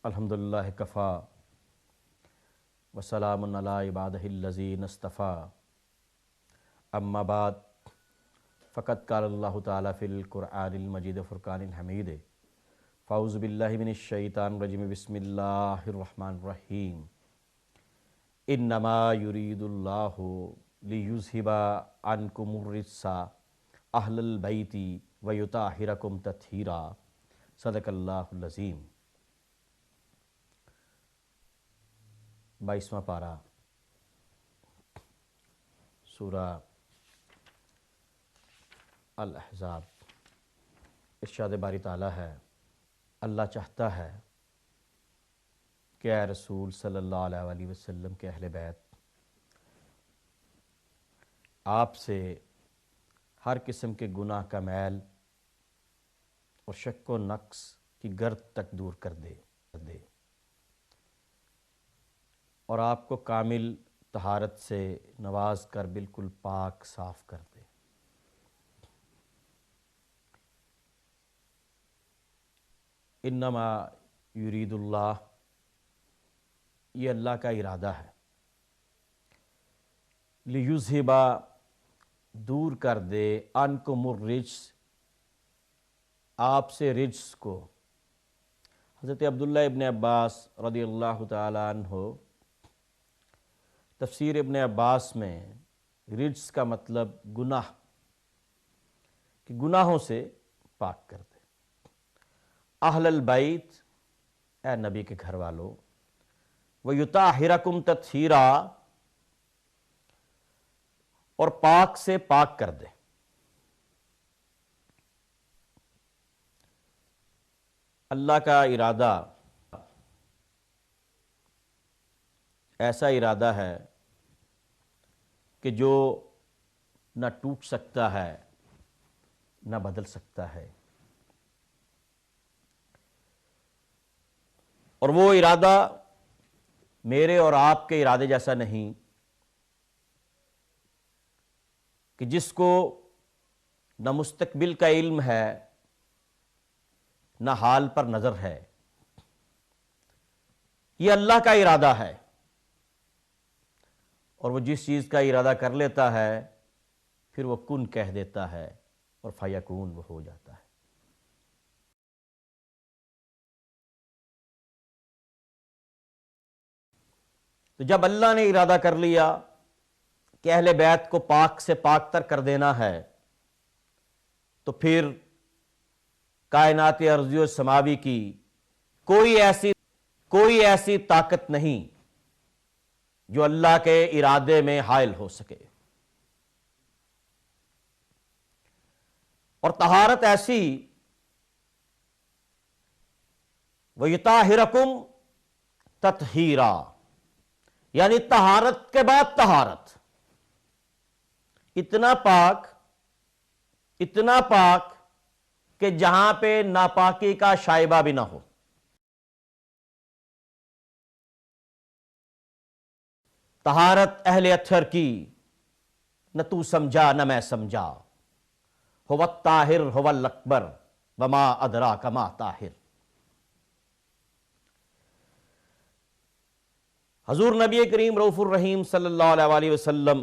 الحمدللہ کفا وسلام علی عبادہ الذین اصطفیٰ اما بعد فقد قال اللہ تعالیٰ فی القرآن المجید فرقان الحمید فاعوذ باللہ من الشیطان الرجیم بسم اللہ الرحمن الرحیم انما یرید اللہ لیذھب عنکم الرجس اہل البیت ویطہرکم تطہیرا صدق اللہ العظیم۔ 22واں پارہ سورہ الاحزاب۔ ارشاد باری تعالیٰ ہے، اللہ چاہتا ہے کہ اے رسول صلی اللہ علیہ وآلہ وسلم کے اہل بیت آپ سے ہر قسم کے گناہ کا میل اور شک و نقص کی گرد تک دور کر دے اور آپ کو کامل طہارت سے نواز کر بالکل پاک صاف کر دے۔ انما یرید اللہ، یہ اللہ کا ارادہ ہے، لیذھب دور کر دے عنکم الرجس، آپ سے رجس کو۔ حضرت عبداللہ ابن عباس رضی اللہ تعالیٰ عنہ تفسیر ابن عباس میں رجس کا مطلب گناہ، کہ گناہوں سے پاک کر دے۔ اہل البیت، اے نبی کے گھر والوں، ویطہرکم تطہیرا، اور پاک سے پاک کر دے۔ اللہ کا ارادہ ایسا ارادہ ہے کہ جو نہ ٹوٹ سکتا ہے نہ بدل سکتا ہے، اور وہ ارادہ میرے اور آپ کے ارادے جیسا نہیں کہ جس کو نہ مستقبل کا علم ہے نہ حال پر نظر ہے۔ یہ اللہ کا ارادہ ہے، اور وہ جس چیز کا ارادہ کر لیتا ہے پھر وہ کن کہہ دیتا ہے اور فیکون وہ ہو جاتا ہے۔ تو جب اللہ نے ارادہ کر لیا کہ اہل بیت کو پاک سے پاک تر کر دینا ہے، تو پھر کائنات ارضی و سماوی کی کوئی ایسی طاقت نہیں جو اللہ کے ارادے میں حائل ہو سکے، اور طہارت ایسی، وَيُطَہِّرَكُمْ تَطْہِیرًا، یعنی طہارت کے بعد طہارت، اتنا پاک کہ جہاں پہ ناپاکی کا شائبہ بھی نہ ہو۔ طہارت اہل اطہر کی نہ تو سمجھا نہ میں سمجھا، هو الطاہر هو الاکبر وما ادراک ما طاہر۔ حضور نبی کریم رؤوف الرحیم صلی اللہ علیہ وآلہ وسلم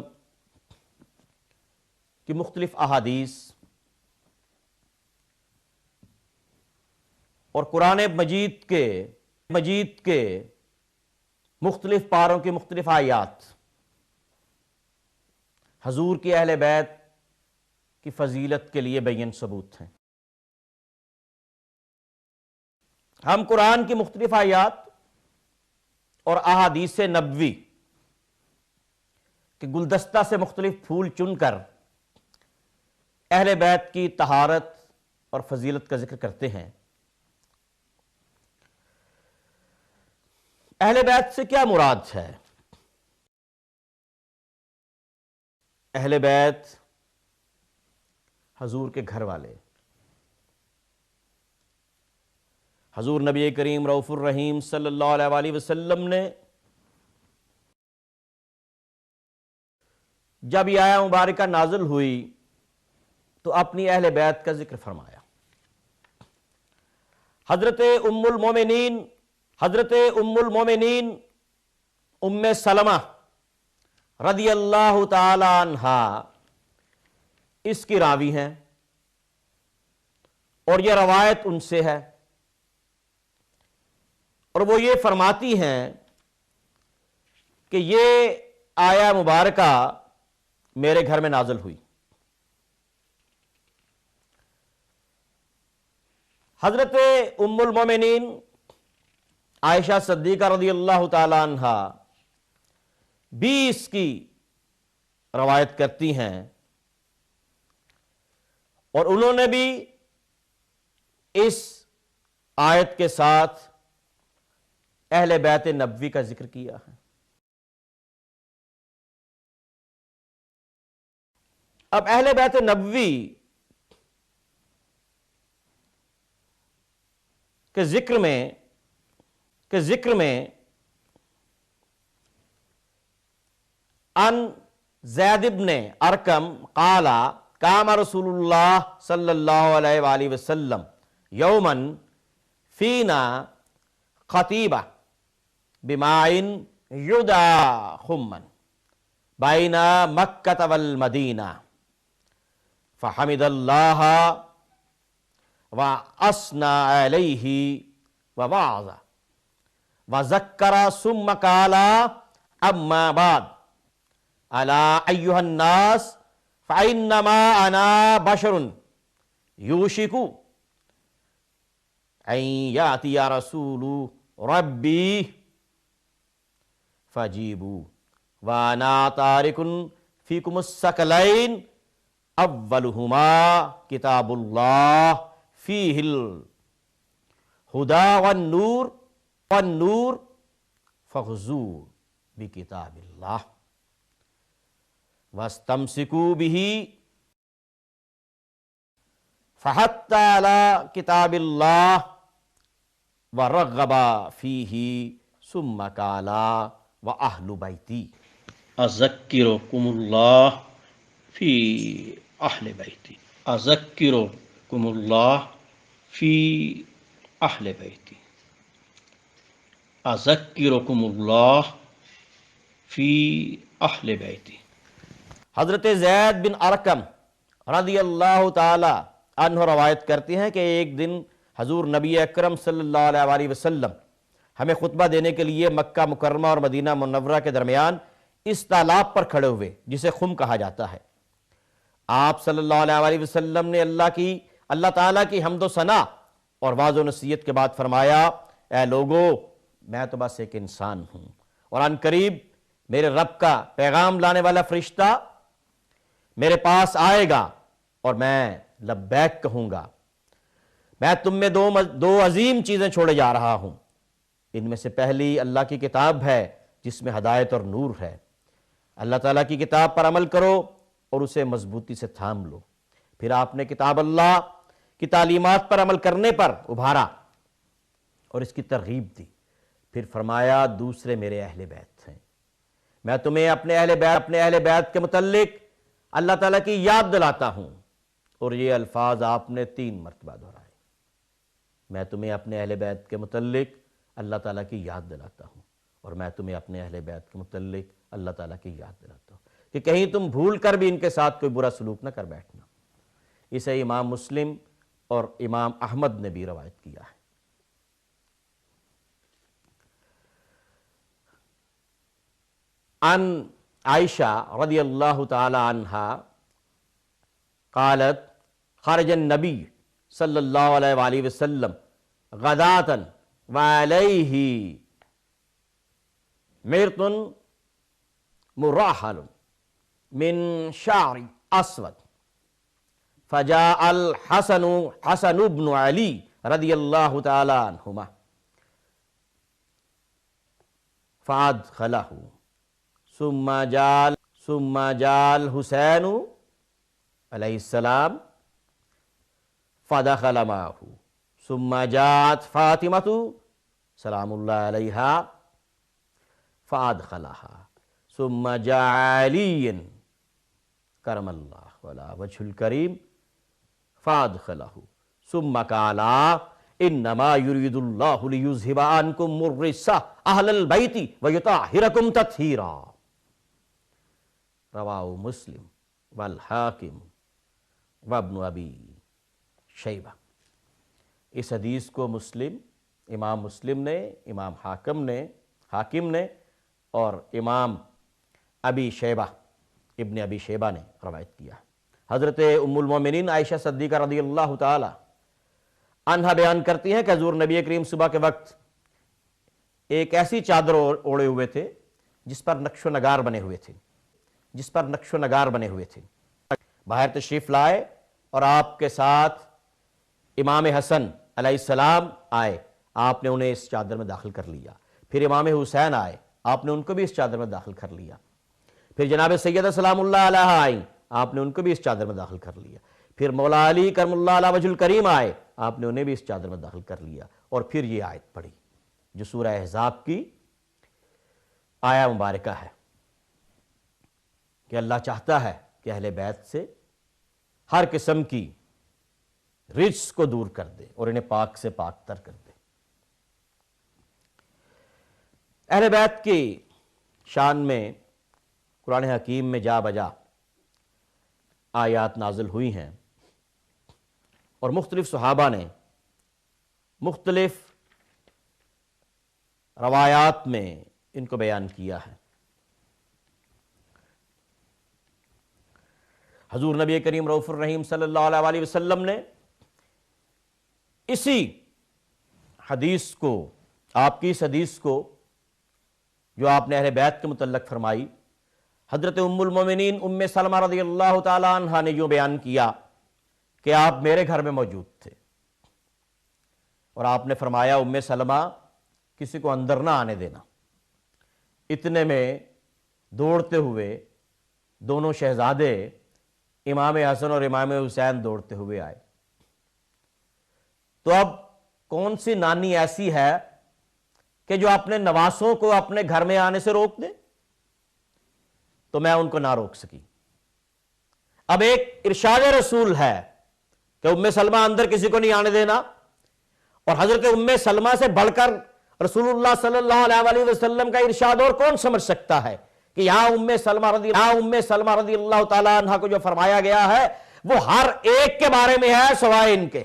کی مختلف احادیث اور قرآن مجید کے مختلف پاروں کی مختلف آیات حضور کی اہل بیت کی فضیلت کے لیے بین ثبوت ہیں۔ ہم قرآن کی مختلف آیات اور احادیث نبوی کے گلدستہ سے مختلف پھول چن کر اہل بیت کی طہارت اور فضیلت کا ذکر کرتے ہیں۔ اہل بیت سے کیا مراد ہے؟ اہل بیت حضور کے گھر والے۔ حضور نبی کریم رؤوف الرحیم صلی اللہ علیہ وآلہ وسلم نے جب یہ آیہ مبارکہ نازل ہوئی تو اپنی اہل بیت کا ذکر فرمایا۔ حضرت ام المومنین حضرت ام المومنین ام سلمہ رضی اللہ تعالی عنہا اس کی راوی ہیں اور یہ روایت ان سے ہے، اور وہ یہ فرماتی ہیں کہ یہ آیا مبارکہ میرے گھر میں نازل ہوئی۔ حضرت ام المومنین عائشہ صدیقہ رضی اللہ تعالی عنہا بھی اس کی روایت کرتی ہیں، اور انہوں نے بھی اس آیت کے ساتھ اہل بیت نبوی کا ذکر کیا ہے۔ اب اہل بیت نبوی کے ذکر میں ان زید بن ارقم قال قام رسول اللہ صلی اللہ علیہ وآلہ وسلم یوما فینا خطیبہ بماء یدعى خما بین مکۃ والمدینہ فحمد اللہ وَأَثْنَى عَلَيْهِ وَوَعَظَ وَذَكَّرَ ثُمَّ قَالَ أَمَّا بَعْدُ أَلَا أَيُّهَا النَّاسُ فَإِنَّمَا أَنَا بَشَرٌ يُوشِكُ أَن يَأْتِيَ رَسُولُ رَبِّي فَأَجِيبُوا وَأَنَا تَارِكٌ فِيكُمُ الثَّقَلَيْنِ أَوَّلُهُمَا كِتَابُ اللَّهِ فیہ الہدی والنور فخذوا بکتاب اللہ واستمسکوا بہ فحث علی کتاب اللہ ورغب فیہ ثم قال واہل بیتی اذکرکم اللہ فی اہل بیتی اذکرکم اللہ فی اہل بیتی اذکرکم اللہ فی اہل بیتی۔ حضرت زید بن ارقم رضی اللہ تعالی عنہ روایت کرتے ہیں کہ ایک دن حضور نبی اکرم صلی اللہ علیہ وآلہ وسلم ہمیں خطبہ دینے کے لیے مکہ مکرمہ اور مدینہ منورہ کے درمیان اس تالاب پر کھڑے ہوئے جسے خم کہا جاتا ہے۔ آپ صلی اللہ علیہ وآلہ وسلم نے اللہ تعالیٰ کی حمد و ثنا اور واعظ و نصیحت کے بعد فرمایا، اے لوگو میں تو بس ایک انسان ہوں، اور ان قریب میرے رب کا پیغام لانے والا فرشتہ میرے پاس آئے گا اور میں لبیک کہوں گا۔ میں تم میں دو عظیم چیزیں چھوڑے جا رہا ہوں، ان میں سے پہلی اللہ کی کتاب ہے جس میں ہدایت اور نور ہے۔ اللہ تعالیٰ کی کتاب پر عمل کرو اور اسے مضبوطی سے تھام لو۔ پھر آپ نے کتاب اللہ کی تعلیمات پر عمل کرنے پر ابھارا اور اس کی ترغیب دی۔ پھر فرمایا دوسرے میرے اہل بیت ہیں، میں تمہیں اپنے اہل بیت کے متعلق اللہ تعالیٰ کی یاد دلاتا ہوں، اور یہ الفاظ آپ نے 3 مرتبہ دہرائے۔ میں تمہیں اپنے اہل بیت کے متعلق اللہ تعالیٰ کی یاد دلاتا ہوں، اور میں تمہیں اپنے اہل بیت کے متعلق اللہ تعالیٰ کی یاد دلاتا ہوں، کہ کہیں تم بھول کر بھی ان کے ساتھ کوئی برا سلوک نہ کر بیٹھنا۔ اسے امام مسلم اور امام احمد نے بھی روایت کیا ہے۔ عن عائشہ رضی اللہ تعالی عنہا قالت خرج النبی صلی اللہ علیہ وآلہ وسلم غداة وعلیہ مرط مراحل من شعر اسود فجاء الحسن بن علی رضی اللہ تعالی عنہما فادخلہ ثم جاء الحسین علیہ السلام فدخل معه ثم جاءت فاطمة سلام اللہ علیہا فادخلها ثم جاء علی کرم اللہ ولا وجہ الکریم فادخلہ ثم قال انما یرید اللہ لیذھب عنکم الرجس اہل البیت ویطہرکم تطہیرا، رواہ مسلم والحاکم وابن ابی شیبہ۔ اس حدیث کو امام مسلم نے، امام حاکم نے اور امام ابن ابی شیبہ نے روایت کیا۔ حضرت ام المومنین عائشہ صدیقہ رضی اللہ تعالی عنہا بیان کرتی ہیں کہ حضور نبی کریم صبح کے وقت ایک ایسی چادر اوڑے ہوئے تھے جس پر نقش و نگار بنے ہوئے تھے، باہر تشریف لائے اور آپ کے ساتھ امام حسن علیہ السلام آئے، آپ نے انہیں اس چادر میں داخل کر لیا۔ پھر امام حسین آئے، آپ نے ان کو بھی اس چادر میں داخل کر لیا۔ پھر جناب سیدہ سلام اللہ علیہ آئیں، آپ نے ان کو بھی اس چادر میں داخل کر لیا۔ پھر مولا علی کرم اللہ علیہ وجہ الکریم آئے، آپ نے انہیں بھی اس چادر میں داخل کر لیا۔ اور پھر یہ آیت پڑھی جو سورہ احزاب کی آیہ مبارکہ ہے کہ اللہ چاہتا ہے کہ اہل بیت سے ہر قسم کی رجس کو دور کر دے اور انہیں پاک سے پاک تر کر دے۔ اہل بیت کی شان میں قرآن حکیم میں جا بجا آیات نازل ہوئی ہیں اور مختلف صحابہ نے مختلف روایات میں ان کو بیان کیا ہے۔ حضور نبی کریم رؤوف الرحیم صلی اللہ علیہ وسلم نے اسی حدیث کو، آپ کی اس حدیث کو جو آپ نے اہل بیت کے متعلق فرمائی، حضرت ام المومنین ام سلمہ رضی اللہ تعالی عنہا نے یوں بیان کیا کہ آپ میرے گھر میں موجود تھے اور آپ نے فرمایا ام سلمہ کسی کو اندر نہ آنے دینا۔ اتنے میں دوڑتے ہوئے دونوں شہزادے امام حسن اور امام حسین دوڑتے ہوئے آئے۔ تو اب کون سی نانی ایسی ہے کہ جو اپنے نواسوں کو اپنے گھر میں آنے سے روک دے؟ تو میں ان کو نہ روک سکی۔ اب ایک ارشاد رسول ہے کہ ام سلمہ اندر کسی کو نہیں آنے دینا، اور حضرت ام سلمہ سے بڑھ کر رسول اللہ صلی اللہ علیہ وسلم کا ارشاد اور کون سمجھ سکتا ہے کہ یہاں ام سلمہ رضی اللہ تعالی عنہ کو جو فرمایا گیا ہے وہ ہر ایک کے بارے میں ہے سوائے ان کے۔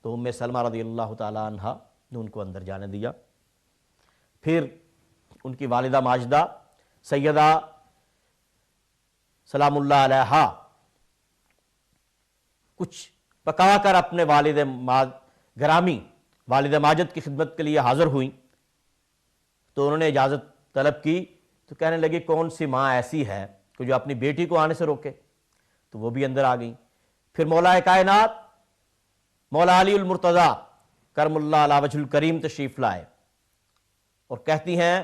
تو ام سلمہ رضی اللہ تعالی عنہ نے ان کو اندر جانے دیا۔ پھر ان کی والدہ ماجدہ سیدہ سلام اللہ علیہا کچھ پکا کر اپنے والد گرامی والد ماجد کی خدمت کے لیے حاضر ہوئیں، تو انہوں نے اجازت طلب کی تو کہنے لگی کون سی ماں ایسی ہے کہ جو اپنی بیٹی کو آنے سے روکے؟ تو وہ بھی اندر آ گئیں۔ پھر مولا کائنات مولا علی المرتضیٰ کرم اللہ علیہ وجہ الکریم تشریف لائے اور کہتی ہیں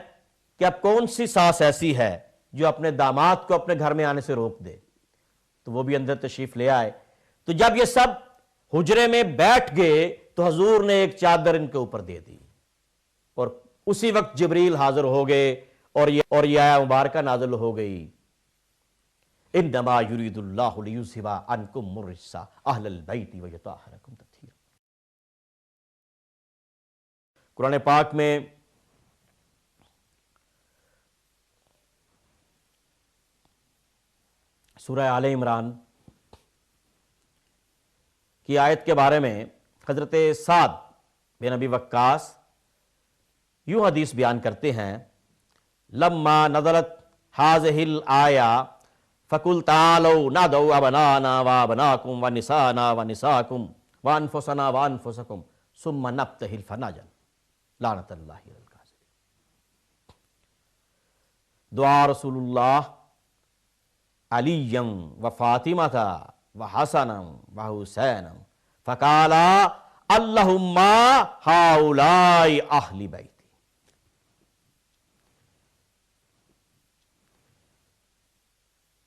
کہ اب کون سی ساس ایسی ہے جو اپنے داماد کو اپنے گھر میں آنے سے روک دے؟ تو وہ بھی اندر تشریف لے آئے۔ تو جب یہ سب حجرے میں بیٹھ گئے تو حضور نے ایک چادر ان کے اوپر دے دی اور اسی وقت جبریل حاضر ہو گئے اور یہ آیہ مبارکہ نازل ہو گئی، انما یرید اللہ لیذھب عنکم الرجس اہل البیت ویطہرکم تطہیرا۔ قرآن پاک میں سورہ آل عمران کی آیت کے بارے میں حضرت سعد بن ابی وقاص یوں حدیث بیان کرتے ہیں، لما نزلت هذه الآية فقل تعالوا ندعو أبناءنا وأبناءكم ونساءنا ونساءكم وأنفسنا وأنفسكم ثم نبتهل فنجل لعنة الله على الكاذبين۔ دعا رسول اللہ علیا وفاطمة وحسنا وحسینا فقالا اللہم ہؤلاء اہل بیتی۔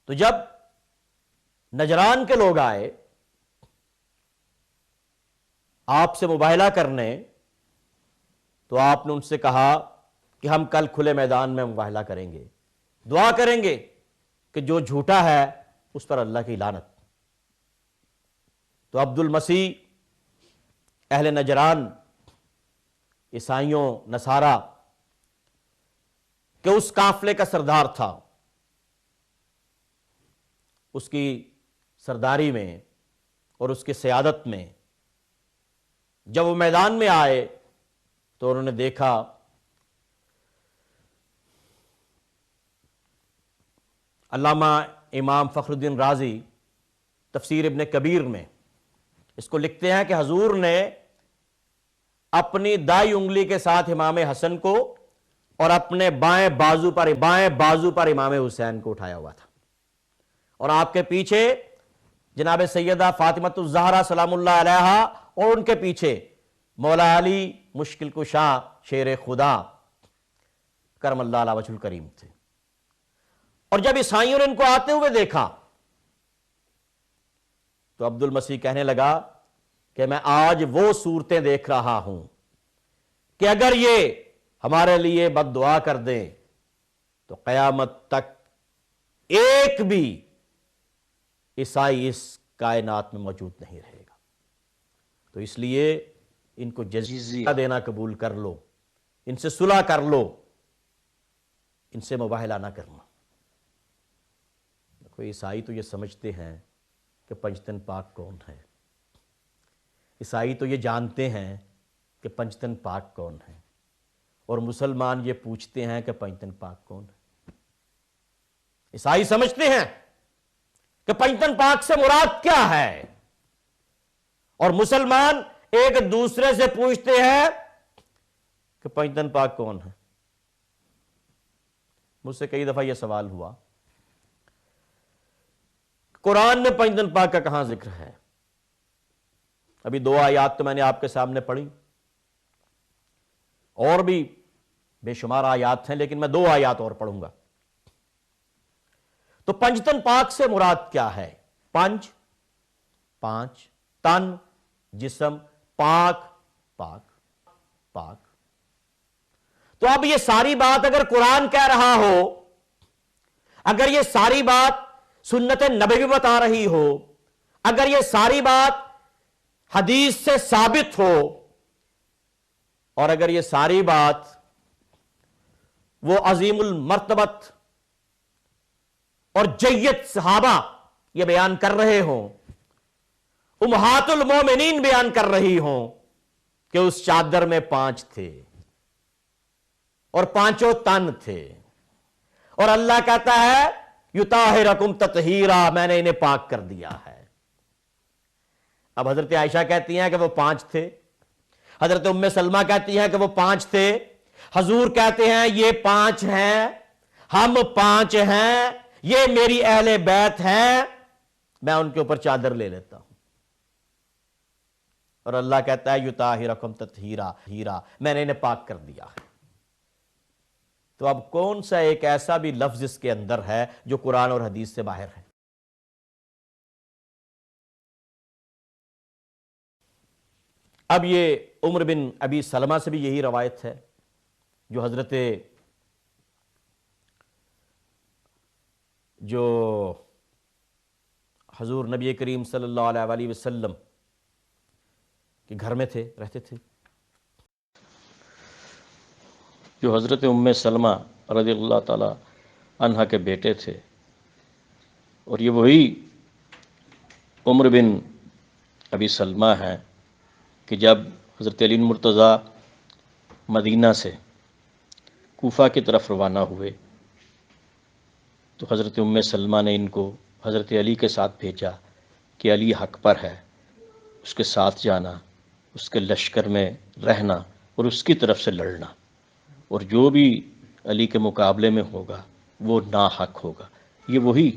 تو جب نجران کے لوگ آئے آپ سے مباہلہ کرنے تو آپ نے ان سے کہا کہ ہم کل کھلے میدان میں مباہلہ کریں گے، دعا کریں گے کہ جو جھوٹا ہے اس پر اللہ کی لعنت۔ تو عبد المسیح اہل نجران، عیسائیوں، نصارہ کہ اس قافلے کا سردار تھا، اس کی سرداری میں اور اس کی سیادت میں جب وہ میدان میں آئے تو انہوں نے دیکھا علامہ امام فخر الدین رازی تفسیر ابن کبیر میں اس کو لکھتے ہیں کہ حضور نے اپنی دائیں انگلی کے ساتھ امام حسن کو اور اپنے بائیں بازو پر امام حسین کو اٹھایا ہوا تھا، اور آپ کے پیچھے جناب سیدہ فاطمۃ الزہرا سلام اللہ علیہا اور ان کے پیچھے مولا علی مشکل کشا شیر خدا کرم اللہ علیہ وجہ الکریم تھے۔ اور جب عیسائیوں نے ان کو آتے ہوئے دیکھا تو عبد المسیح کہنے لگا کہ میں آج وہ صورتیں دیکھ رہا ہوں کہ اگر یہ ہمارے لیے بد دعا کر دیں تو قیامت تک ایک بھی عیسائی اس کائنات میں موجود نہیں رہے گا۔ تو اس لیے ان کو جزیہ دینا قبول کر لو، ان سے صلح کر لو، ان سے مباہلہ نہ کرنا۔ کوئی عیسائی تو یہ سمجھتے ہیں کہ پنجتن پاک کون ہے، عیسائی تو یہ جانتے ہیں کہ پنجتن پاک کون ہے، اور مسلمان یہ پوچھتے ہیں کہ پنجتن پاک کون ہے۔ عیسائی سمجھتے ہیں کہ پنجتن پاک سے مراد کیا ہے، اور مسلمان ایک دوسرے سے پوچھتے ہیں کہ پنجتن پاک کون ہے۔ مجھ سے کئی دفعہ یہ سوال ہوا قرآن میں پنجتن پاک کا کہاں ذکر ہے؟ ابھی 2 آیات تو میں نے آپ کے سامنے پڑھی، اور بھی بے شمار آیات ہیں، لیکن میں 2 آیات اور پڑھوں گا۔ تو پنجتن پاک سے مراد کیا ہے؟ پنج 5، تن جسم، پاک پاک پاک۔ تو اب یہ ساری بات اگر قرآن کہہ رہا ہو، اگر یہ ساری بات سنت نبوی بتا رہی ہو، اگر یہ ساری بات حدیث سے ثابت ہو، اور اگر یہ ساری بات وہ عظیم المرتبت اور جید صحابہ یہ بیان کر رہے ہوں، امہات المومنین بیان کر رہی ہوں کہ اس چادر میں 5 تھے اور 5 تن تھے، اور اللہ کہتا ہے یطہرکم تطہیرا، میں نے انہیں پاک کر دیا ہے۔ اب حضرت عائشہ کہتی ہیں کہ وہ 5 تھے، حضرت ام سلمہ کہتی ہیں کہ وہ 5 تھے، حضور کہتے ہیں یہ 5 ہیں، ہم 5 ہیں، یہ میری اہل بیت ہیں، میں ان کے اوپر چادر لے لیتا ہوں۔ اور اللہ کہتا ہے یطہرکم تطہیرا، میں نے انہیں پاک کر دیا ہے۔ تو اب کون سا ایک ایسا بھی لفظ اس کے اندر ہے جو قرآن اور حدیث سے باہر ہے؟ اب یہ عمر بن ابی سلمہ سے بھی یہی روایت ہے جو حضور نبی کریم صلی اللہ علیہ وآلہ وسلم کے گھر میں رہتے تھے، جو حضرت ام سلمہ رضی اللہ تعالی عنہ کے بیٹے تھے، اور یہ وہی عمر بن ابی سلمہ ہیں کہ جب حضرت علی مرتضیٰ مدینہ سے کوفہ کی طرف روانہ ہوئے تو حضرت ام سلمہ نے ان کو حضرت علی کے ساتھ بھیجا کہ علی حق پر ہے، اس کے ساتھ جانا، اس کے لشکر میں رہنا اور اس کی طرف سے لڑنا، اور جو بھی علی کے مقابلے میں ہوگا وہ ناحق ہوگا۔ یہ وہی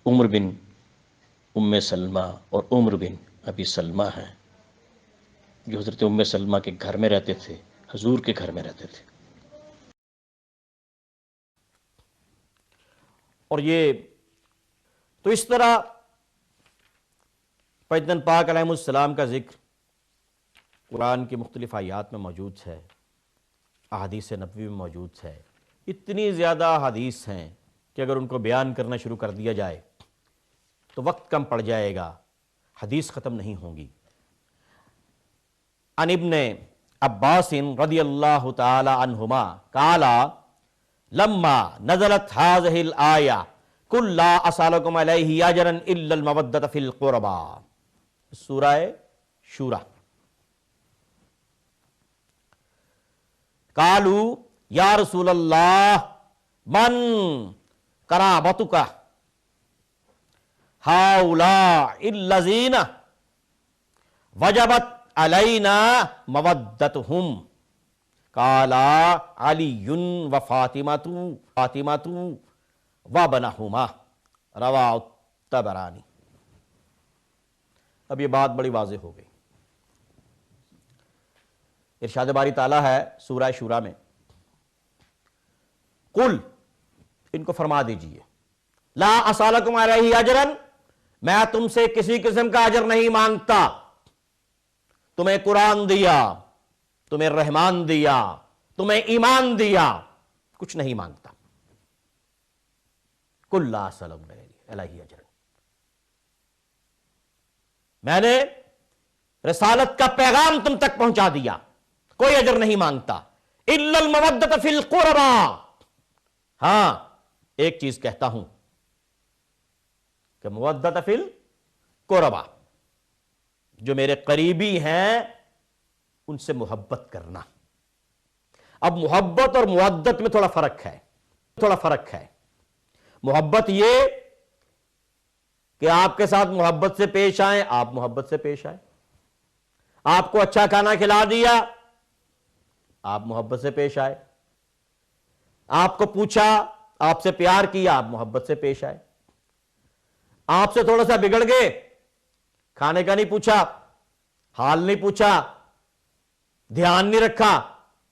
عمر بن ام سلمہ اور عمر بن ابی سلمہ ہیں جو حضرت ام سلمہ کے گھر میں رہتے تھے، حضور کے گھر میں رہتے تھے۔ اور یہ تو اس طرح پنجتن پاک علیہ السلام کا ذکر قرآن کی مختلف آیات میں موجود ہے، احادیث نبوی میں موجود ہے۔ اتنی زیادہ احادیث ہیں کہ اگر ان کو بیان کرنا شروع کر دیا جائے تو وقت کم پڑ جائے گا، حدیث ختم نہیں ہوگی۔ عن ابن عباس رضی اللہ تعالی عنہما قال لما نزلت هذه الآية قل لا أسألكم عليه أجرا إلا المودة في القربى، سورہ شورى۔ قالوا یا رسول اللہ من قرابتک هؤلاء الذین وجبت علینا مودتهم قال علی و فاطمۃ وابنہما رواہ الطبرانی۔ اب یہ بات بڑی واضح ہو گئی۔ ارشاد باری تعالیٰ ہے سورہ شورى میں، قل، ان کو فرما دیجئے، لا اسالکم علیہ اجرا، میں تم سے کسی قسم کا اجر نہیں مانگتا، تمہیں قرآن دیا، تمہیں رحمان دیا، تمہیں ایمان دیا، کچھ نہیں مانگتا۔ قل لا اسالکم علیہ اجرا، میں نے رسالت کا پیغام تم تک پہنچا دیا، کوئی اجر نہیں مانگتا۔ الا المودۃ فی القربى، ہاں ایک چیز کہتا ہوں کہ مودۃ فی القربى، جو میرے قریبی ہیں ان سے محبت کرنا۔ اب محبت اور مودت میں تھوڑا فرق ہے۔ محبت یہ کہ آپ کے ساتھ محبت سے پیش آئیں، آپ محبت سے پیش آئیں۔ آپ کو اچھا کھانا کھلا دیا، آپ محبت سے پیش آئے۔ آپ کو پوچھا، آپ سے پیار کیا، آپ محبت سے پیش آئے۔ آپ سے تھوڑا سا بگڑ گئے، کھانے کا نہیں پوچھا، حال نہیں پوچھا، دھیان نہیں رکھا،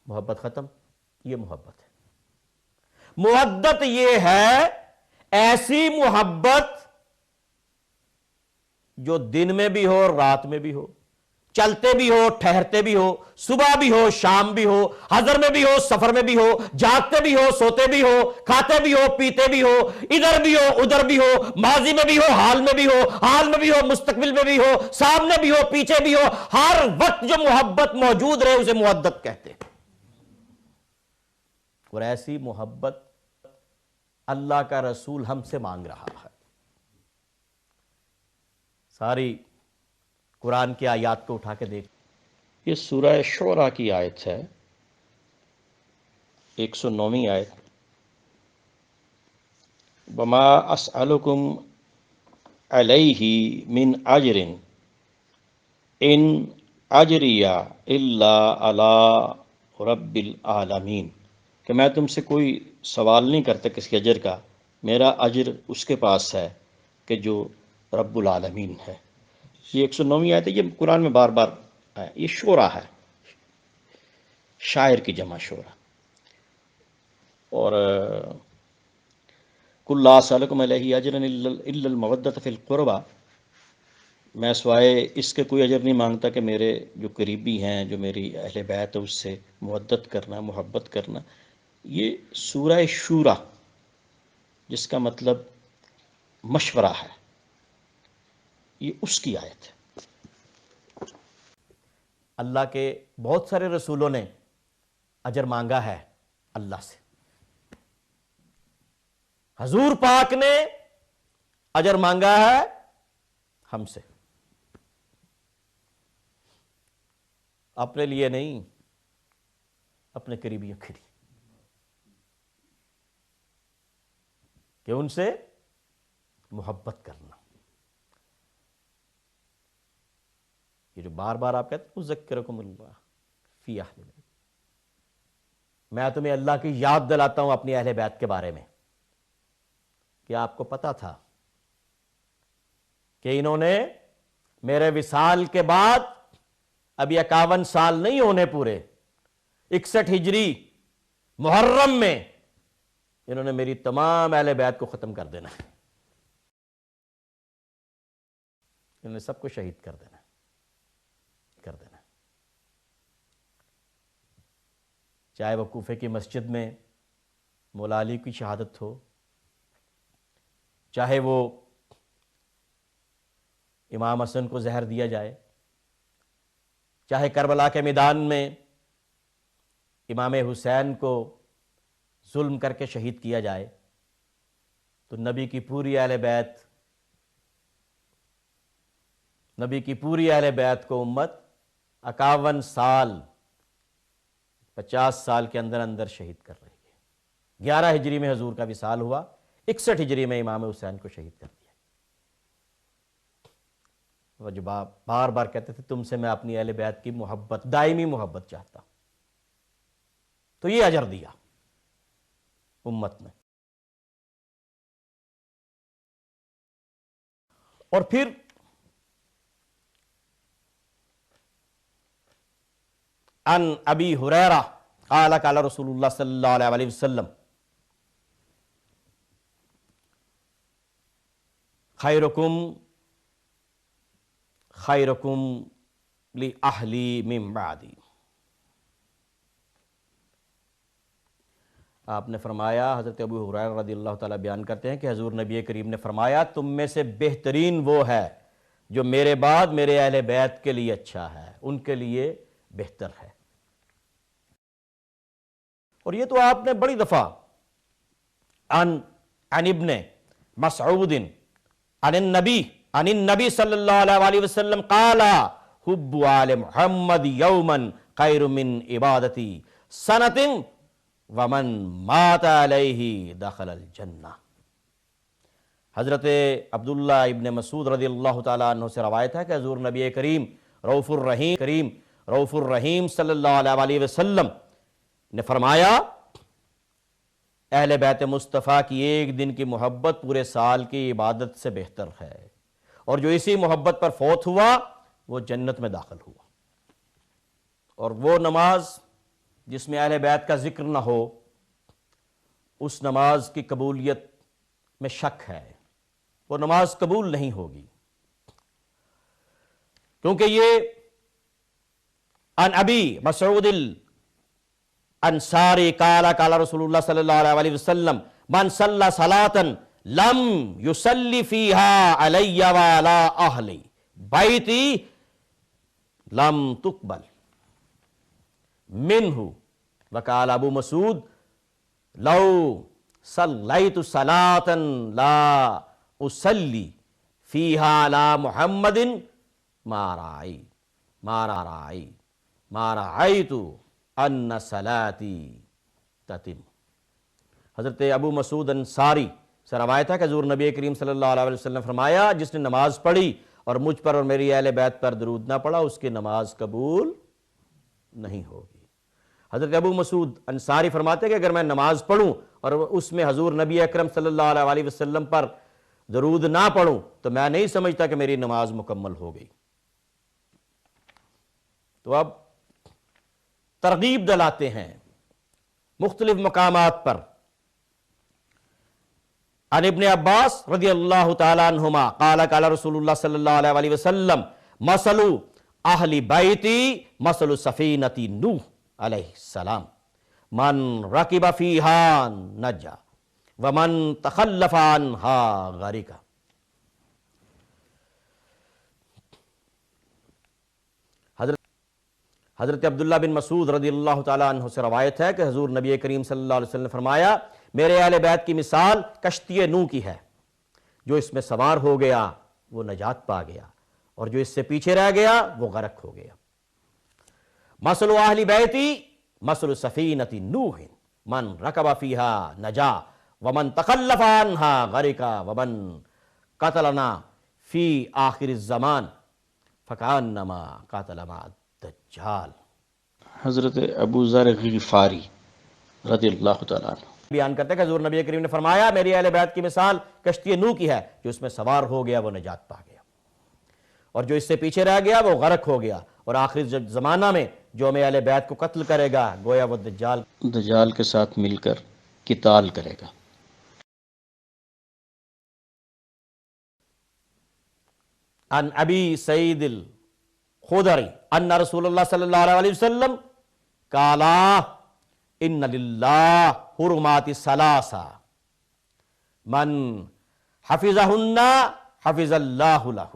محبت ختم۔ یہ محبت ہے۔ مودت یہ ہے ایسی محبت جو دن میں بھی ہو اور رات میں بھی ہو، چلتے بھی ہو، ٹھہرتے بھی ہو، صبح بھی ہو، شام بھی ہو، حضر میں بھی ہو، سفر میں بھی ہو، جاگتے بھی ہو، سوتے بھی ہو، کھاتے بھی ہو، پیتے بھی ہو، ادھر بھی ہو، ادھر بھی ہو، ماضی میں بھی ہو، حال میں بھی ہو، حال میں بھی ہو، مستقبل میں بھی ہو، سامنے بھی ہو، پیچھے بھی ہو، ہر وقت جو محبت موجود رہے اسے مودت کہتے ہیں۔ اور ایسی محبت اللہ کا رسول ہم سے مانگ رہا ہے۔ ساری قرآن کی آیات کو اٹھا کے دیکھ، یہ سورہ شعراء کی آیت ہے، 109ویں آیت۔ وما اسألکم علیہ من اجر ان اجریہ الا علی رب العالمین، کہ میں تم سے کوئی سوال نہیں کرتا کسی اجر کا، میرا اجر اس کے پاس ہے کہ جو رب العالمین ہے۔ یہ 109ویں آیت ہے، یہ قرآن میں بار بار ہے۔ یہ شعرا ہے، شاعر کی جمع شعرا۔ اور قل لا اسألکم علیہ اجرا الا المودۃ فی القربى، میں سوائے اس کے کوئی اجر نہیں مانگتا کہ میرے جو قریبی ہیں، جو میری اہل بیت ہے، اس سے مودت کرنا، محبت کرنا۔ یہ سورہ شورا، جس کا مطلب مشورہ ہے، یہ اس کی آیت ہے۔ اللہ کے بہت سارے رسولوں نے اجر مانگا ہے اللہ سے۔ حضور پاک نے اجر مانگا ہے ہم سے، اپنے لیے نہیں، اپنے قریبیوں کے لیے، کہ ان سے محبت کرنا۔ یہ جو بار بار آپ کہتے ہیں اذکرکم اللہ فی اہل بیت، میں تمہیں اللہ کی یاد دلاتا ہوں اپنی اہل بیت کے بارے میں۔ کیا آپ کو پتا تھا کہ انہوں نے میرے وصال کے بعد ابھی 51 سال نہیں ہونے پورے، 61 ہجری محرم میں انہوں نے میری تمام اہل بیت کو ختم کر دینا ہے، انہوں نے سب کو شہید کر دینا ہے۔ چاہے وہ کوفے کی مسجد میں مولا علی کی شہادت ہو، چاہے وہ امام حسن کو زہر دیا جائے، چاہے کربلا کے میدان میں امام حسین کو ظلم کر کے شہید کیا جائے، تو نبی کی پوری اہل بیت کو امت 51 سال 50 سال کے اندر اندر شہید کر رہی ہے۔ 11 ہجری میں حضور کا وصال ہوا، 61 ہجری میں امام حسین کو شہید کر دیا۔ وہ جو بار بار کہتے تھے تم سے میں اپنی اہل بیت کی محبت، دائمی محبت چاہتا ہوں، تو یہ اجر دیا امت نے۔ اور پھر ان ابی ہریرہ قال قال رسول اللہ صلی اللہ علیہ وسلم خیرکم لأہلی من بعدی۔ آپ نے فرمایا، حضرت ابو ہریرہ رضی اللہ تعالیٰ بیان کرتے ہیں کہ حضور نبی کریم نے فرمایا تم میں سے بہترین وہ ہے جو میرے بعد میرے اہل بیت کے لیے اچھا ہے، ان کے لیے بہتر ہے۔ اور یہ تو آپ نے بڑی دفعہ عن ابن مسعود عن النبی صلی اللہ علیہ وسلم قال حب آل محمد یوما خیر من عبادتی سنۃ ومن مات علیہ دخل الجنہ۔ حضرت عبداللہ ابن مسعود رضی اللہ تعالیٰ عنہ سے روایت ہے کہ حضور نبی کریم رؤوف الرحیم صلی اللہ علیہ وسلم نے فرمایا اہل بیت مصطفیٰ کی ایک دن کی محبت پورے سال کی عبادت سے بہتر ہے، اور جو اسی محبت پر فوت ہوا وہ جنت میں داخل ہوا۔ اور وہ نماز جس میں اہل بیت کا ذکر نہ ہو، اس نماز کی قبولیت میں شک ہے، وہ نماز قبول نہیں ہوگی، کیونکہ یہ عن ابی مسعود انصاری قال قال رسول اللہ صلی اللہ علیہ وسلم من صلی صلاۃ لم یصلی فیہا علی وعلی اہل بیتی لم تقبل منہ، وقال ابو مسعود لو صلیت صلاۃ لا اصلی فیہا علی محمد ما رأیت ان صلاتی تتم۔ حضرت ابو مسعود انصاری سے روایت ہے کہ حضور نبی کریم صلی اللہ علیہ وسلم نے فرمایا جس نے نماز پڑھی اور مجھ پر اور میری اہل بیت پر درود نہ پڑھا اس کی نماز قبول نہیں ہوگی۔ حضرت ابو مسعود انصاری فرماتے ہیں کہ اگر میں نماز پڑھوں اور اس میں حضور نبی اکرم صلی اللہ علیہ وسلم پر درود نہ پڑھوں تو میں نہیں سمجھتا کہ میری نماز مکمل ہو گئی۔ تو اب ترغیب دلاتے ہیں مختلف مقامات پر۔ عن ابن عباس رضی اللہ تعالیٰ عنہما قال قال رسول اللہ صلی اللہ علیہ وسلم مثل اہل بیتی مثل سفینۃ نوح علیہ السلام من رکب فیہا نجا ومن تخلف عنہا غرق۔ حضرت عبداللہ بن مسعود رضی اللہ تعالیٰ عنہ سے روایت ہے کہ حضور نبی کریم صلی اللہ علیہ وسلم نے فرمایا میرے اہل بیت کی مثال کشتی نوح کی ہے، جو اس میں سوار ہو گیا وہ نجات پا گیا اور جو اس سے پیچھے رہ گیا وہ غرق ہو گیا۔ مثل اہل بیتی مثل سفینۃ نوح من رکب فیہا نجا ومن تخلف عنہا غرق ومن قتلنا فی آخر الزمان فکانما قاتل مع الدجال۔ حضرت ابو ذر غفاری رضی اللہ تعالیٰ عنہ بیان کرتے ہیں کہ حضور نبی کریم نے فرمایا میری اہل بیت کی مثال کشتی نوح کی ہے، جو اس میں سوار ہو گیا وہ نجات پا گیا اور جو اس سے پیچھے رہ گیا وہ غرق ہو گیا، اور آخری زمانہ میں جو ہمیں اہل بیت کو قتل کرے گا گویا وہ دجال کے ساتھ مل کر قتال کرے گا۔ عن ابی سعید الخدری ان رسول اللہ صلی اللہ علیہ وسلم قال ان للہ حرمات ثلاثہ من حفظہن حفظ اللہ لہ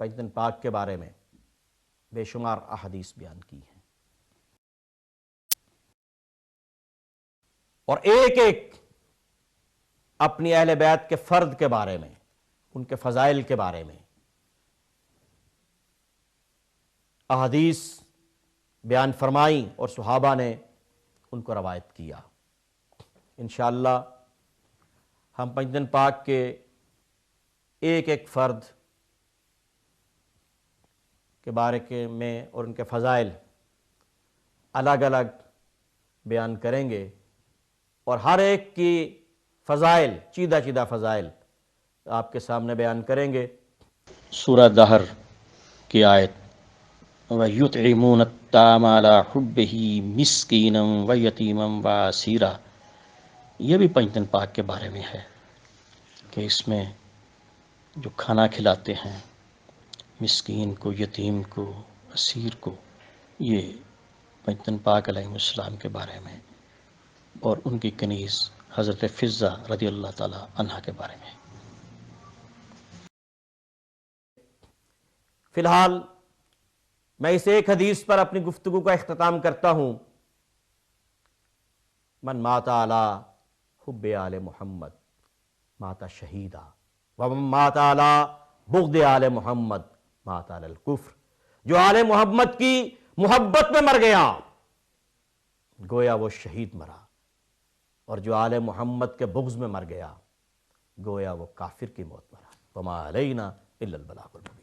پنجتن پاک کے بارے میں بے شمار احادیث بیان کی ہیں، اور ایک ایک اپنی اہل بیت کے فرد کے بارے میں، ان کے فضائل کے بارے میں احادیث بیان فرمائیں اور صحابہ نے ان کو روایت کیا۔ انشاءاللہ ہم پنجتن پاک کے ایک ایک فرد کے بارے میں اور ان کے فضائل الگ الگ بیان کریں گے، اور ہر ایک کی فضائل، چیدہ چیدہ فضائل آپ کے سامنے بیان کریں گے۔ سورہ دہر کی آیت وَيُطْعِمُونَ الطَّعَامَ عَلَىٰ حُبِّهِ مِسْكِينًا وَيَتِيمًا وَأَسِيرًا، یہ بھی پنجتن پاک کے بارے میں ہے کہ اس میں جو کھانا کھلاتے ہیں مسکین کو، یتیم کو، اسیر کو، یہ پنجتن پاک علیہ السلام کے بارے میں، اور ان کی کنیز حضرت فضہ رضی اللہ تعالی عنہ کے بارے میں۔ فی الحال میں اس ایک حدیث پر اپنی گفتگو کا اختتام کرتا ہوں۔ من مات علی حب آل محمد مات شہیدا ومن مات علی بغض آل محمد مات علی الکفر، جو آل محمد کی محبت میں مر گیا گویا وہ شہید مرا، اور جو آل محمد کے بغض میں مر گیا گویا وہ کافر کی موت مرا۔ وما علینا الا البلاغ المبین۔